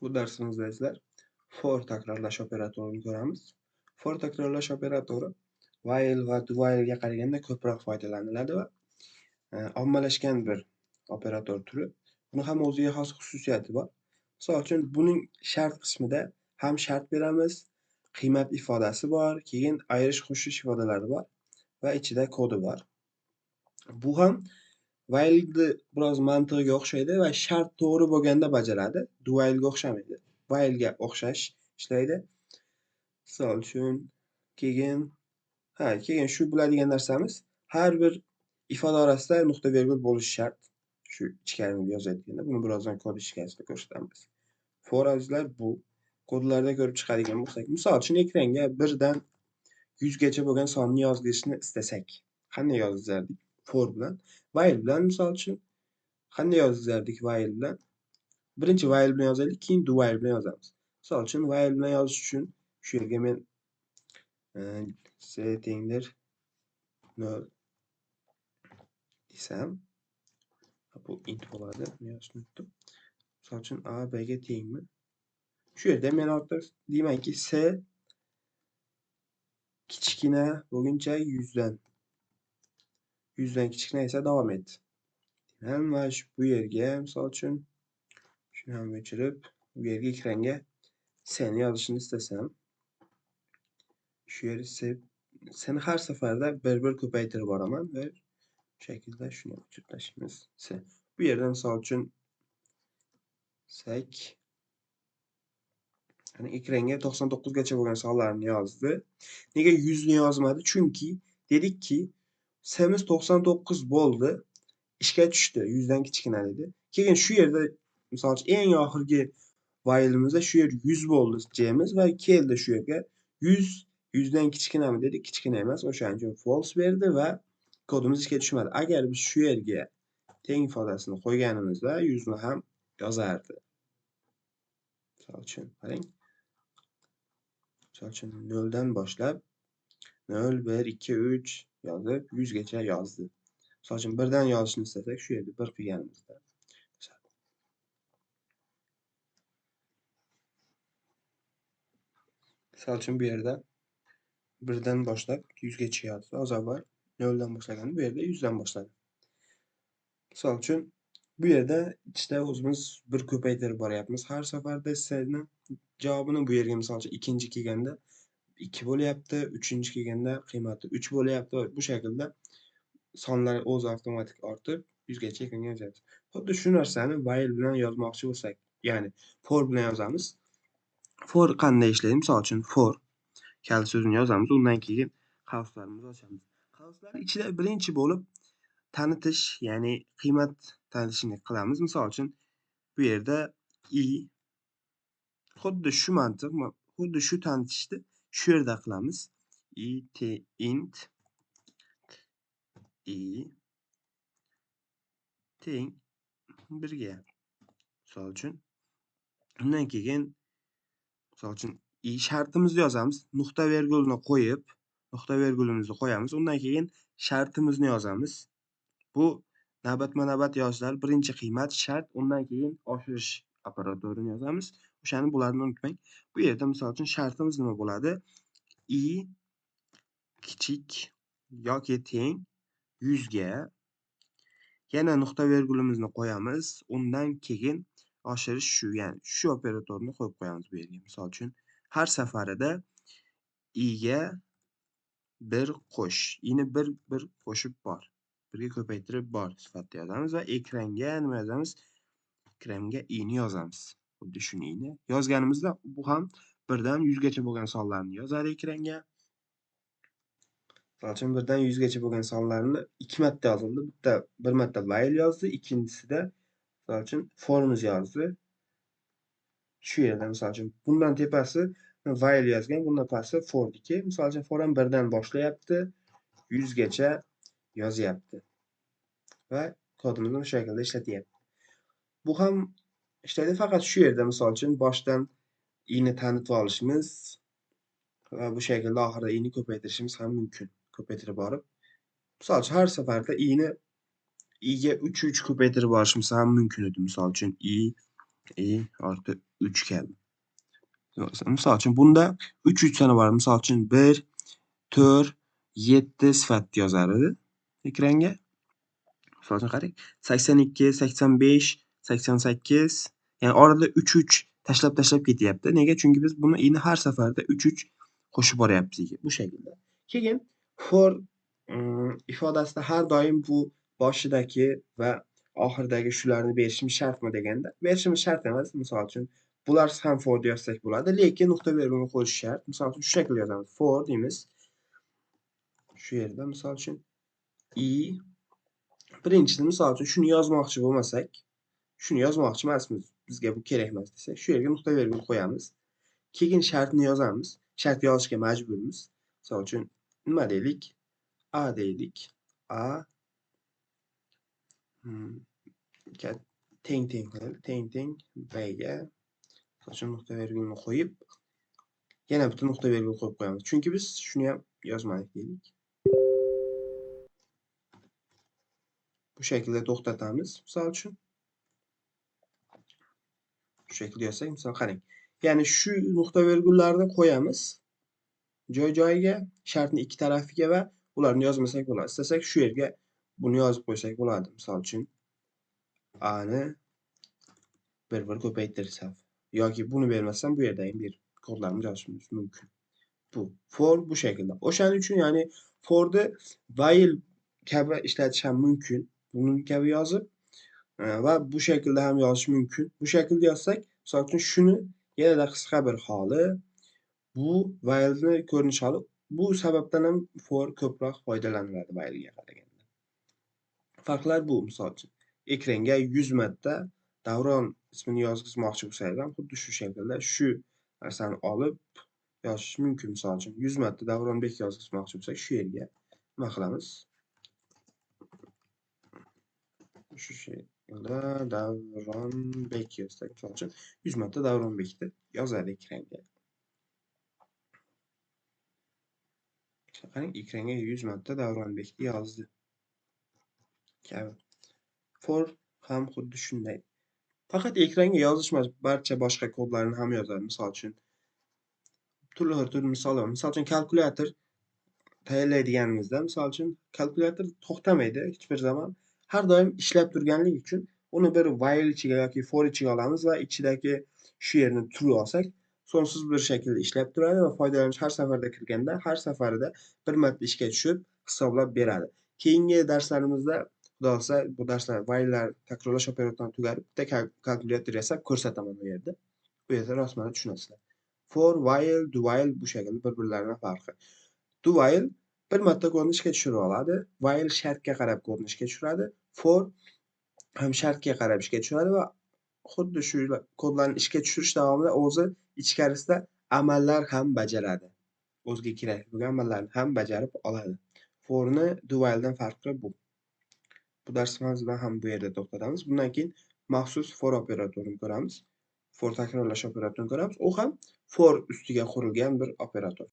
Bu dersimizde sizler for takrorlash operatorini ko'ramiz. For takrorlash operatori while va do while'ga qaraganda ko'proq foydalaniladi va ommalashgan bir operator turi. Buni ham o'ziga xos xususiyati bor. Misol uchun buning shart qismida ham shart beramiz, qiymat ifodasi bor, keyin ayirish qo'shish ifodalari bor va ichida kodi bor. Bu ham while'ni biroz mantig'iga o'xshaydi va shart to'g'ri bo'lganda bajaradi. Do while'ga o'xshamaydi. While'ga o'xshash ishlaydi. Misol uchun keyin shu biladigan narsamiz har bir ifoda orasida nuqta virgul bo'lishi shart. Shu ichkarini yozayotganda buni birozdan kod ishlasida ko'rsatamiz. For azizlar bu kodlarda ko'rib chiqadigan bo'lsak, misol uchun ekranga 1 dan 100 gacha bo'lgan sonni yozishni istasak, qanday yozardik? For bilan. While bilan misol uchun qanday yozardik while bilan? Birinchi while bilan yozaylik, keyin do while bilan yozamiz. Misol uchun while bilan yozish uchun shu yerga men settingdir 0 desam, bu int bo'ladi. Men yozishni unutdim. Misol uchun a b ga tengmi? Shu yerda men ortiq deymanki s kichkina bo'lguncha 100 dan kichkina esa davom et. Hamma bu yerga misol uchun shuni ham o'chirib, bu yerga ekranga seni yozishni istasam, shu yer seni har safarda bir ko'paytirib boraman va bu shaklda shuni o'chirib tashlaymiz. Bu yerda misol uchun ekranga 99 gacha bo'lgan sonlarni yozdi. Nega 100 ni yozmadi? Chunki dedikki semiz 99 bo'ldi, ishga tushdi, 100 dan kichkina dedi. Keyin shu yerda misol uchun eng oxirgi while'imizda shu yer 100 bo'ldi deymiz va keldi shu yerga 100 dan kichkinami dedik, kichkina emas, o'shaning uchun false berdi va kodimiz ishga tushmadi. Agar biz shu yerga teng ifodasini qo'yganimizda 100 ni ham yozardi. Misol uchun qarang. Misol uchun 0 dan boshlab 0, 1, 2, 3 yozib 100 gacha yozdi. Misol uchun 1 dan yozishni istasak, shu yerda 1 qilganimizda. Misol uchun bu yerda 1 dan boshlab 100 gacha yozdi. Az avval 0 dan boshlaganda bu yerda 100 dan boshladi. Misol uchun bu yerda ichida o'zimiz bir ko'paytirib boryapmiz. Har safarda seni javobini bu yerga misol uchun ikkinchi kelganda 2 bo'lyapti, uchinchi kelganda qiymati 3 bo'lyapti. Bu shaklda sonlar o'zi avtomatik ortib 100 gacha ekranga yozamiz. Xuddi shu narsani while bilan yozmoqchi bo'lsak, ya'ni for bilan yozamiz. For qanday ishlaydi? Misol uchun for kaliti so'zini yozamiz, undan keyin qavslarimizni ochamiz. Qavslar ichida birinchi bo'lib tanitish, ya'ni qiymat tanitishni qilamiz. Misol uchun bu yerda xuddi shu mantiq, xuddi shu tanitishni shu yerda qilamiz. int teng 1 ga. Misol uchun undan keyin misol uchun shartimizni yozamiz. Nuqta virgulni qo'yib, nuqta virgulimizni qo'yamiz. Undan keyin shartimizni yozamiz. Bu navbatma-navbat yozishlar. Birinchi qiymat shart, undan keyin oshirish operatorini yozamiz. O'shani bularni unutmang. Bu yerda misol uchun shartimiz nima bo'ladi? Kichik yoki teng 100 ga. Yana nuqta virgulimizni qo'yamiz. Undan keyin oshirish shu, ya'ni shu operatorni qo'yib qo'yamiz bu yerga. Misol uchun har safarida ga bir qo'sh. Ini bir qo'shib bor. Birga ko'paytirib bor sifatida yozamiz va ekranga nima yozamiz? Ekranga ni yozamiz. Xuddi shuni ni yozganimizda bu ham 1 dan 100 gacha bo'lgan sonlarni yozadi ekranga. Misol uchun 1 dan 100 gacha bo'lgan sonlarni 2 marta yozildi. Bitta bir marta while yozdi, ikkinchisida misol uchun for'imiz yozdi. Shu yerda misol uchun bundan tepasi while yozgan, bundan pasti for'niki. Misol uchun for ham 1 dan boshlayapti, 100 gacha yozyapti. Va kodimizni shu shaklda ishlatyapti. Bu ham ishlaydi, faqat shu yerda misol uchun boshdan ni tanitib olishimiz va bu shaklda oxirida ni ko'paytirishimiz ham mumkin. Ko'paytirib borib, misol uchun har safarda ni ga 3 ko'paytirib borishimiz ham mumkin edi. Misol uchun i artı 3 kabi. Misal üçün bunda 3 sənə var. Misal üçün 1, 4, 7 sifət yazarıq ekranga. Misal üçün qarayın. 82, 85, 88. Yəni arada 3 təşləb getyapti. Nega? Çünki biz bunu yine hər səfərdə 3 qoşub boryapmiz. Bu şəkildə. Keyin for ifadəsində hər daim bu başıdakı və axirdəki şularını verişimiz şərtmi degəndə, verişimiz şərt emas. Misal üçün bunlar həm for deyərsək buladı. Lekin nöqtə vergülünü qoyuş şərt. Misal üçün şu şəkildə yazarıq. For deyimiz şu yerdə misal üçün i birincisi misal üçün şunu yazmaq üçün olmasaq, şunu yazmaq üçün bizə bu kerekməz desək, şu yerə nöqtə vergül qoyamız. Keyin şərtini yazarız. Şərt yazışqa məcburumuz. Misal üçün nə deyilik? A deyilik. A teng B'ye nöqtə vergülünü qoyub yenə bütün nöqtə vergül qoyub qoyamız. Çünki biz şunu yazmalıyıq deyilik. Bu şəkildə toxtatamız. Misal üçün şu şəkildə yazsaq, misal qarayın. Yəni şu nöqtə vergüllərini qoyamız. Joyga şərtin iki tərəfiga və bunlarını yazmasak olar. İstəsək şu yerə bunu yazıb qoysak olardı. Misal üçün A-nı bir köpəytirsək. Yoki bunu verməsəm bu yerdəyim bir kodlarımı yazmamız mümkün. Bu. For bu şəkildə. O şənin üçün yəni for'da while kəbi işlətişən mümkün. Bunun kəbi yazıb və bu şəkildə həm yazış mümkün. Bu şəkildə yazsaq, misal üçün şunu yenə də qısqa bir halı bu while'ni görünüş halı. Bu səbəbdən həm for köproq faydalanılır while'yə qaraganda. Farqlar bu misal üçün. Ekranga 100 məddə davran ismini yazmaq üçün sayıram. Xuddi şu şəkildə şu nərsəni alıb yazış mümkün. Misal üçün 100 məddə davran bek yazmaq üçün şu yerə baxıramız. Şu şəkildə davran bek yazsaq misal üçün 100 məddə davran bekdir. Yazar ekranga. Ekranga 100 məddə davran bekdir yazdı. For həm xuddi şunday. Faqat ekranga yazışmaz. Barcha boshqa kodlarni ham yozadi. Misal üçün turli misal var. Misal üçün kalkulyator tayinlaydiganimizda, misal üçün kalkulyator to'xtamaydi hech bir zaman. Har doim ishlab turganligi uchun uni bir while ichiga yoki for ichiga olamiz va ichidagi shu yerni true olsak, sonsuz bir şekilde ishlab turadi va foydalanuvchi har safarda kirganda, har safarda bir marta ishga tushib hisoblab beradi. Keyingi darslarimizda xudo olsa bu darslar while'lar takrorlash operatorini tugatib, bitta kalkulyator yasab ko'rsataman u yerda. Bu yerda rostmana tushunasizlar. For, while, do while bu şekilde birbirlarining farqi. Do while bir marta kodni ishga tushirib oladi. While shartga qarab kodni ishga tushiradi. For ham shartga qarab ishga tushiradi va xuddi shu kodlarni ishga tushirish davomida o'zi ichkarisida amallar ham bajaradi. O'ziga kerak bo'lgan amallarni ham bajarib oladi. For'ni do while'dan farqi bu. Bu darsimizda ham bu yerda to'xtatamiz. Bundan keyin maxsus for operatorini ko'ramiz. For takrorlash operatorini ko'ramiz. U ham for ustiga qurilgan bir operator.